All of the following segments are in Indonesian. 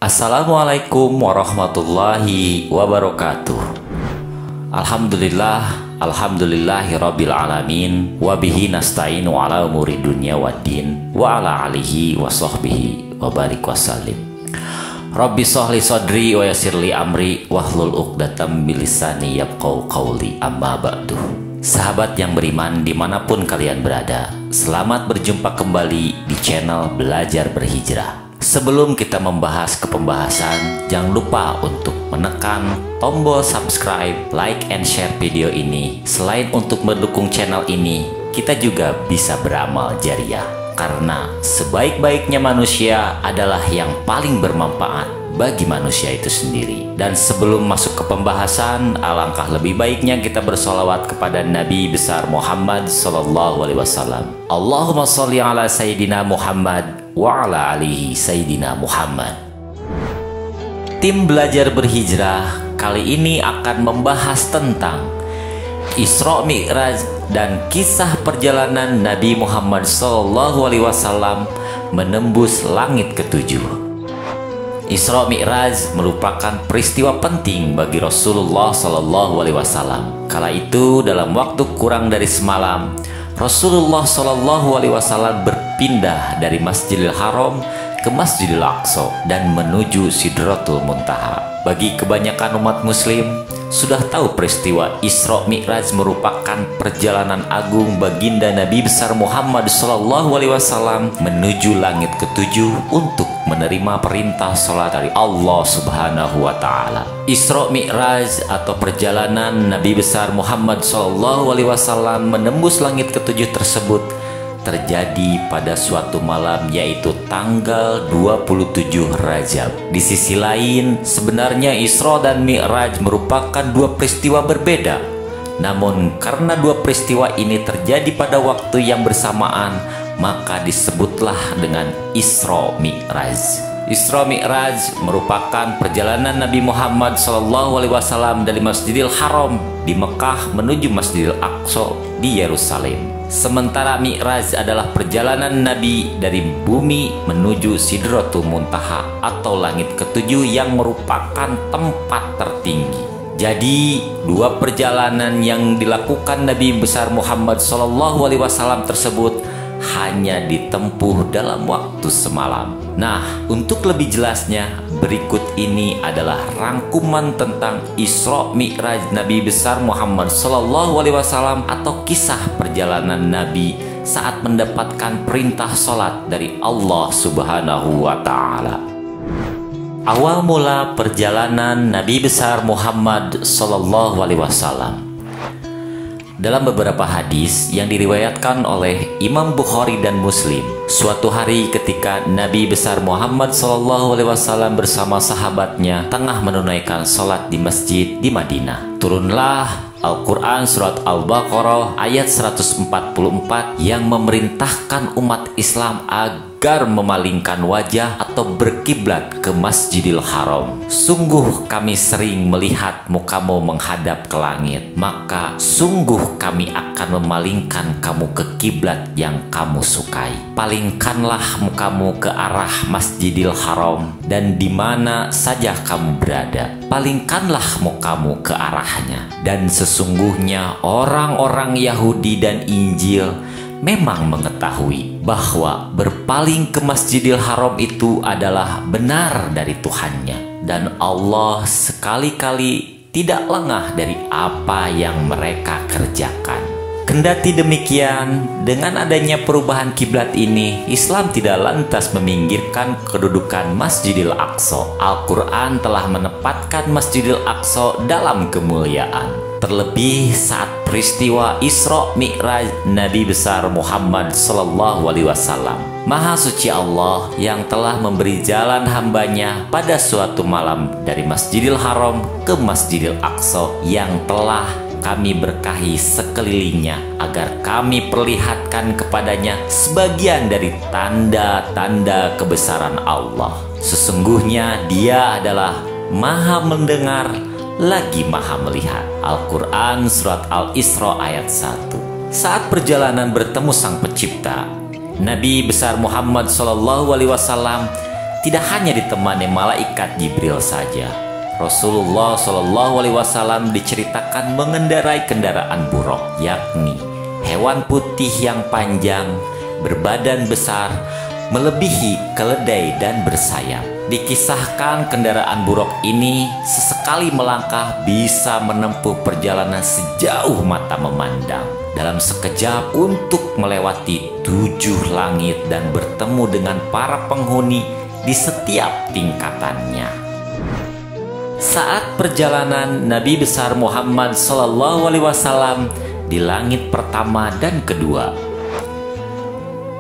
Assalamualaikum warahmatullahi wabarakatuh. Alhamdulillahirabbil alamin wa bihi nasta'inu ala umuri dunya waddin wa ala alihi wa sahbihi wa barik wasallim. Rabbi shrahli sadri wa yassirli amri wahlul 'uqdatam min lisani yafqahu qawli, amma ba'du. Sahabat yang beriman dimanapun kalian berada, selamat berjumpa kembali di channel Belajar Berhijrah. Sebelum kita membahas ke pembahasan, jangan lupa untuk menekan tombol subscribe, like, and share video ini. Selain untuk mendukung channel ini, kita juga bisa beramal jariah. Karena sebaik-baiknya manusia adalah yang paling bermanfaat bagi manusia itu sendiri. Dan sebelum masuk ke pembahasan, alangkah lebih baiknya kita bersolawat kepada Nabi besar Muhammad SAW. Allahumma sholli ala Sayyidina Muhammad wa ala alihi Sayyidina Muhammad. Tim Belajar Berhijrah kali ini akan membahas tentang Isra Mi'raj dan kisah perjalanan Nabi Muhammad SAW menembus langit ketujuh. Isra Mi'raj merupakan peristiwa penting bagi Rasulullah SAW. Kala itu dalam waktu kurang dari semalam, Rasulullah SAW berpindah dari Masjidil Haram ke Masjidil Aqsa dan menuju Sidratul Muntaha. Bagi kebanyakan umat muslim sudah tahu peristiwa Isra Mi'raj merupakan perjalanan agung baginda Nabi besar Muhammad SAW menuju langit ketujuh untuk menerima perintah sholat dari Allah Subhanahu wa Ta'ala. Isra Mi'raj atau perjalanan Nabi besar Muhammad SAW menembus langit ketujuh tersebut terjadi pada suatu malam, yaitu tanggal 27 Rajab. Di sisi lain, sebenarnya Isra dan Mi'raj merupakan dua peristiwa berbeda. Namun karena dua peristiwa ini terjadi pada waktu yang bersamaan, maka disebutlah dengan Isra Mi'raj. Isra Mi'raj merupakan perjalanan Nabi Muhammad SAW dari Masjidil Haram di Mekah menuju Masjidil Aqsa di Yerusalem. Sementara Mi'raj adalah perjalanan Nabi dari bumi menuju Sidratul Muntaha atau langit ketujuh yang merupakan tempat tertinggi. Jadi dua perjalanan yang dilakukan Nabi besar Muhammad SAW tersebut hanya ditempuh dalam waktu semalam. Nah, untuk lebih jelasnya, berikut ini adalah rangkuman tentang Isra Mi'raj Nabi besar Muhammad SAW atau kisah perjalanan Nabi saat mendapatkan perintah sholat dari Allah Subhanahu wa Ta'ala. Awal mula perjalanan Nabi besar Muhammad SAW. Dalam beberapa hadis yang diriwayatkan oleh Imam Bukhari dan Muslim, suatu hari ketika Nabi besar Muhammad SAW bersama sahabatnya tengah menunaikan sholat di masjid di Madinah, turunlah Al-Quran Surat Al-Baqarah ayat 144 yang memerintahkan umat Islam agar memalingkan wajah atau berkiblat ke Masjidil Haram. Sungguh kami sering melihat mukamu menghadap ke langit, maka sungguh kami akan memalingkan kamu ke kiblat yang kamu sukai. Palingkanlah mukamu ke arah Masjidil Haram dan di mana saja kamu berada, palingkanlah mukamu ke arahnya. Dan sesungguhnya orang-orang Yahudi dan Injil memang mengetahui bahwa berpaling ke Masjidil Haram itu adalah benar dari Tuhannya, dan Allah sekali-kali tidak lengah dari apa yang mereka kerjakan. Kendati demikian, dengan adanya perubahan kiblat ini, Islam tidak lantas meminggirkan kedudukan Masjidil Aqsa. Al-Quran telah menempatkan Masjidil Aqsa dalam kemuliaan. Terlebih saat peristiwa Isra Mi'raj Nabi besar Muhammad SAW. Maha suci Allah yang telah memberi jalan hambanya pada suatu malam dari Masjidil Haram ke Masjidil Aqsa yang telah kami berkahi sekelilingnya agar kami perlihatkan kepadanya sebagian dari tanda-tanda kebesaran Allah. Sesungguhnya Dia adalah Maha mendengar lagi Maha melihat. Al-Quran Surat Al-Isra ayat 1. Saat perjalanan bertemu Sang Pencipta, Nabi besar Muhammad SAW tidak hanya ditemani malaikat Jibril saja. Rasulullah Shallallahu Alaihi Wasallam diceritakan mengendarai kendaraan buraq, yakni hewan putih yang panjang, berbadan besar, melebihi keledai dan bersayap. Dikisahkan kendaraan buraq ini sesekali melangkah bisa menempuh perjalanan sejauh mata memandang dalam sekejap untuk melewati 7 langit dan bertemu dengan para penghuni di setiap tingkatannya. Saat perjalanan Nabi besar Muhammad Sallallahu Alaihi Wasallam di langit pertama dan kedua,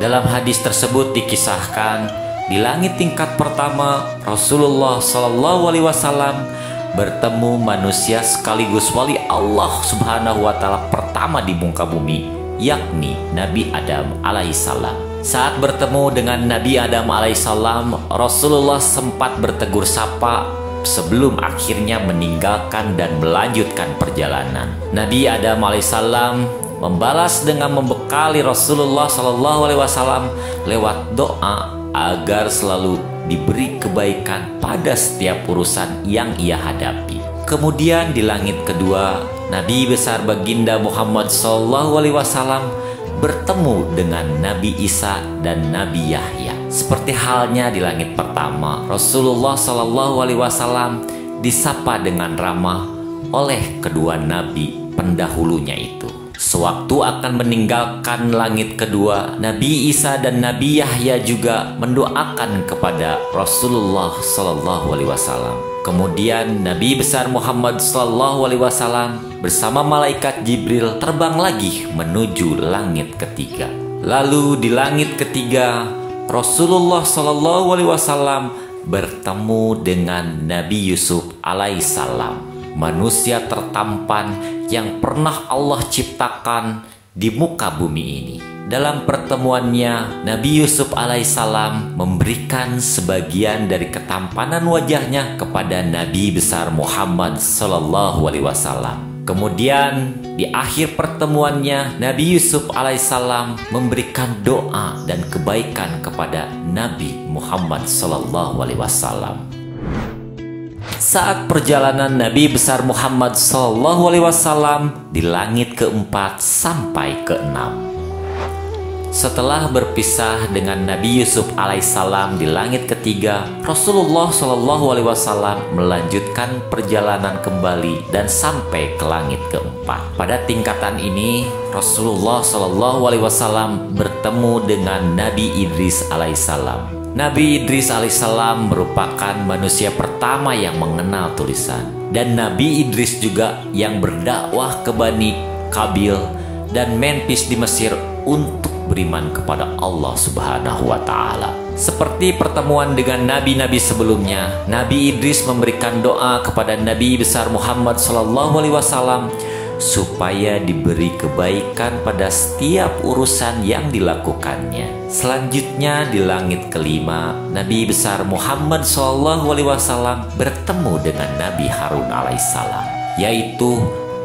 dalam hadis tersebut dikisahkan di langit tingkat pertama Rasulullah Sallallahu Alaihi Wasallam bertemu manusia sekaligus wali Allah Subhanahu Wa Taala pertama di muka bumi, yakni Nabi Adam alaihissalam. Saat bertemu dengan Nabi Adam alaihissalam, Rasulullah sempat bertegur sapa sebelum akhirnya meninggalkan dan melanjutkan perjalanan. Nabi Adam alaihissalam membalas dengan membekali Rasulullah Shallallahu Alaihi Wasallam lewat doa agar selalu diberi kebaikan pada setiap urusan yang ia hadapi. Kemudian di langit kedua, Nabi besar baginda Muhammad Shallallahu Alaihi Wasallam bertemu dengan Nabi Isa dan Nabi Yahya. Seperti halnya di langit pertama, Rasulullah Shallallahu Alaihi Wasallam disapa dengan ramah oleh kedua nabi pendahulunya itu. Sewaktu akan meninggalkan langit kedua, Nabi Isa dan Nabi Yahya juga mendoakan kepada Rasulullah Sallallahu Alaihi Wasallam. Kemudian Nabi besar Muhammad Sallallahu Alaihi Wasallam bersama malaikat Jibril terbang lagi menuju langit ketiga. Lalu di langit ketiga, Rasulullah Sallallahu Alaihi Wasallam bertemu dengan Nabi Yusuf alaihissalam, manusia tertampan yang pernah Allah ciptakan di muka bumi ini. Dalam pertemuannya, Nabi Yusuf alaihissalam memberikan sebagian dari ketampanan wajahnya kepada Nabi besar Muhammad Sallallahu Alaihi Wasallam. Kemudian di akhir pertemuannya, Nabi Yusuf alaihissalam memberikan doa dan kebaikan kepada Nabi Muhammad Sallallahu Alaihi Wasallam. Saat perjalanan Nabi besar Muhammad Sallallahu Alaihi Wasallam di langit keempat sampai keenam. Setelah berpisah dengan Nabi Yusuf alaihissalam di langit ketiga, Rasulullah Sallallahu Alaihi Wasallam melanjutkan perjalanan kembali dan sampai ke langit keempat. Pada tingkatan ini, Rasulullah Sallallahu Alaihi Wasallam bertemu dengan Nabi Idris alaihissalam. Nabi Idris alaihissalam merupakan manusia pertama yang mengenal tulisan, dan Nabi Idris juga yang berdakwah ke Bani Qabil dan Memphis di Mesir untuk beriman kepada Allah Subhanahu wa Ta'ala. Seperti pertemuan dengan nabi-nabi sebelumnya, Nabi Idris memberikan doa kepada Nabi besar Muhammad Sallallahu Alaihi Wasallam supaya diberi kebaikan pada setiap urusan yang dilakukannya. Selanjutnya di langit kelima, Nabi besar Muhammad Sallallahu Alaihi Wasallam bertemu dengan Nabi Harun alaihissalam, yaitu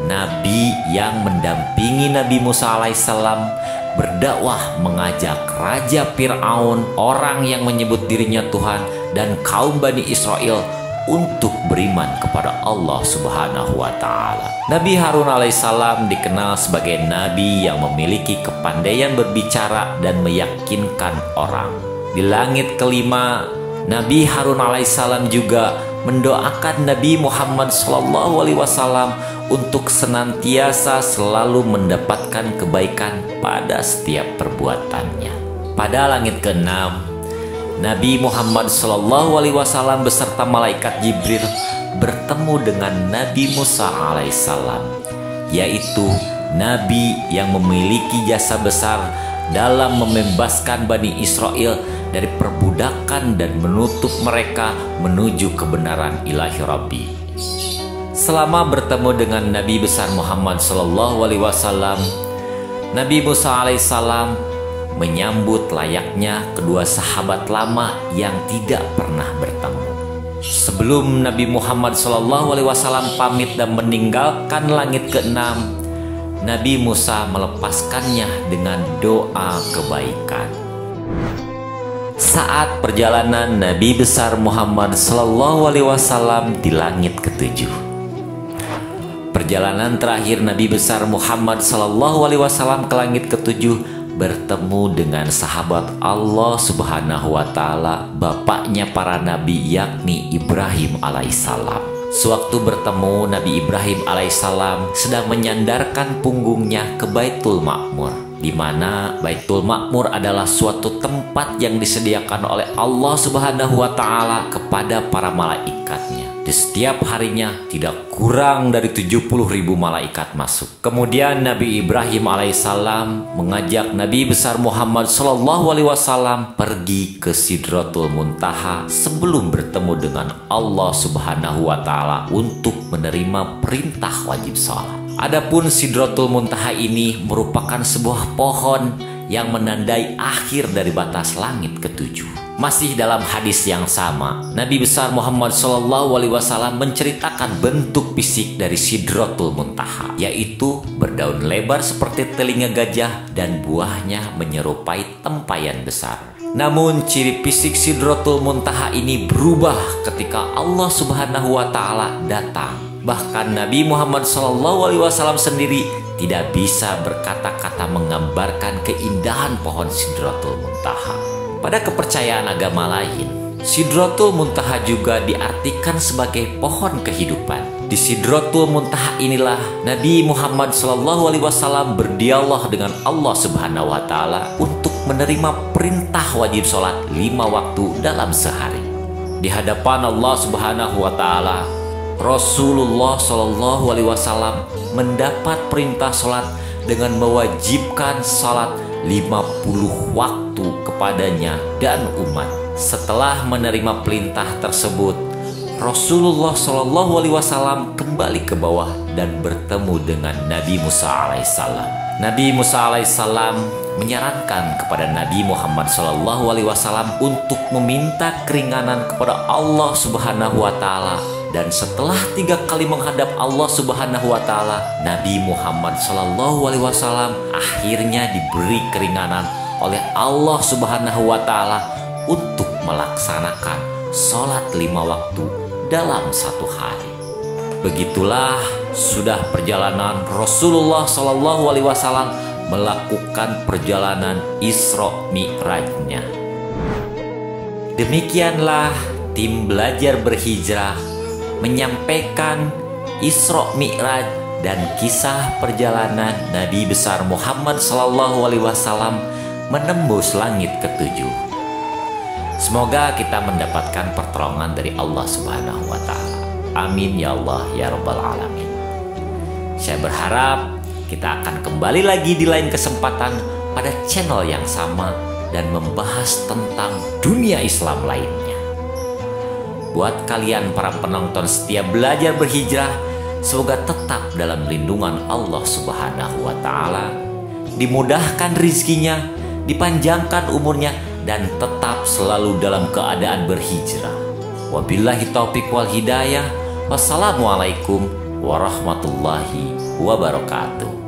Nabi yang mendampingi Nabi Musa alaihissalam berdakwah mengajak Raja Fir'aun, orang yang menyebut dirinya Tuhan, dan kaum Bani Israel untuk beriman kepada Allah Subhanahu wa Ta'ala. Nabi Harun alaihissalam dikenal sebagai nabi yang memiliki kepandaian berbicara dan meyakinkan orang. Di langit kelima, Nabi Harun alaihissalam juga mendoakan Nabi Muhammad Sallallahu Alaihi Wasallam untuk senantiasa selalu mendapatkan kebaikan pada setiap perbuatannya. Pada langit keenam, Nabi Muhammad Sallallahu Alaihi Wasallam beserta malaikat Jibril bertemu dengan Nabi Musa alaihissalam, yaitu Nabi yang memiliki jasa besar dalam membebaskan Bani Israel dari perbudakan dan menutup mereka menuju kebenaran ilahi Rabbi. Selama bertemu dengan Nabi besar Muhammad Sallallahu Alaihi Wasallam, Nabi Musa alaihissalam menyambut layaknya kedua sahabat lama yang tidak pernah bertemu. Sebelum Nabi Muhammad Sallallahu Alaihi Wasallam pamit dan meninggalkan langit keenam, Nabi Musa melepaskannya dengan doa kebaikan. saat perjalanan Nabi besar Muhammad Sallallahu Alaihi Wasallam di langit ketujuh. Perjalanan terakhir Nabi besar Muhammad Sallallahu Alaihi Wasallam ke langit ketujuh bertemu dengan sahabat Allah Subhanahu Wa Taala, bapaknya para nabi, yakni Ibrahim alaihissalam. Sewaktu bertemu, Nabi Ibrahim alaihissalam sedang menyandarkan punggungnya ke Baitul Ma'mur, di mana Baitul Ma'mur adalah suatu tempat yang disediakan oleh Allah Subhanahu Wa Taala kepada para malaikatnya. Di setiap harinya tidak kurang dari 70.000 malaikat masuk. Kemudian Nabi Ibrahim alaihissalam mengajak Nabi besar Muhammad Sallallahu Alaihi Wasallam pergi ke Sidratul Muntaha sebelum bertemu dengan Allah Subhanahu Wa Taala untuk menerima perintah wajib sholat. Adapun Sidratul Muntaha ini merupakan sebuah pohon yang menandai akhir dari batas langit ketujuh. Masih dalam hadis yang sama, Nabi besar Muhammad Sallallahu Alaihi Wasallam menceritakan bentuk fisik dari Sidratul Muntaha, yaitu berdaun lebar seperti telinga gajah dan buahnya menyerupai tempayan besar. Namun ciri fisik Sidratul Muntaha ini berubah ketika Allah Subhanahu Wa Taala datang. Bahkan Nabi Muhammad Sallallahu Alaihi Wasallam sendiri tidak bisa berkata-kata menggambarkan keindahan pohon Sidratul Muntaha. Pada kepercayaan agama lain, Sidratul Muntaha juga diartikan sebagai pohon kehidupan. Di Sidratul Muntaha inilah Nabi Muhammad Sallallahu Alaihi Wasallam berdialog dengan Allah Subhanahu Wa Taala untuk menerima perintah wajib sholat 5 waktu dalam sehari. Di hadapan Allah Subhanahu Wa Taala, Rasulullah Sallallahu Alaihi Wasallam mendapat perintah sholat dengan mewajibkan sholat 50 waktu kepadanya dan umat. Setelah menerima perintah tersebut, Rasulullah Shallallahu Alaihi Wasallam kembali ke bawah dan bertemu dengan Nabi Musa alaihissalam. Nabi Musa alaihissalam menyarankan kepada Nabi Muhammad Shallallahu Alaihi Wasallam untuk meminta keringanan kepada Allah Subhanahu Wa Taala. Dan setelah 3 kali menghadap Allah Subhanahu Wa Taala, Nabi Muhammad Sallallahu Alaihi Wasallam akhirnya diberi keringanan oleh Allah Subhanahu Wa Taala untuk melaksanakan sholat 5 waktu dalam 1 hari. Begitulah sudah perjalanan Rasulullah Sallallahu Alaihi Wasallam melakukan perjalanan Isra Mi'rajnya. Demikianlah tim belajar berhijrah menyampaikan Isra Mi'raj dan kisah perjalanan Nabi besar Muhammad Sallallahu Alaihi Wasallam menembus langit ketujuh. Semoga kita mendapatkan pertolongan dari Allah Subhanahu Wa Taala. Amin ya Allah ya Rabbal Alamin. Saya berharap kita akan kembali lagi di lain kesempatan pada channel yang sama dan membahas tentang dunia Islam lainnya. Buat kalian para penonton setia belajar berhijrah, semoga tetap dalam lindungan Allah Subhanahu Wa Taala, dimudahkan rizkinya, dipanjangkan umurnya, dan tetap selalu dalam keadaan berhijrah. Wabillahi taufiq wal hidayah. Wassalamualaikum warahmatullahi wabarakatuh.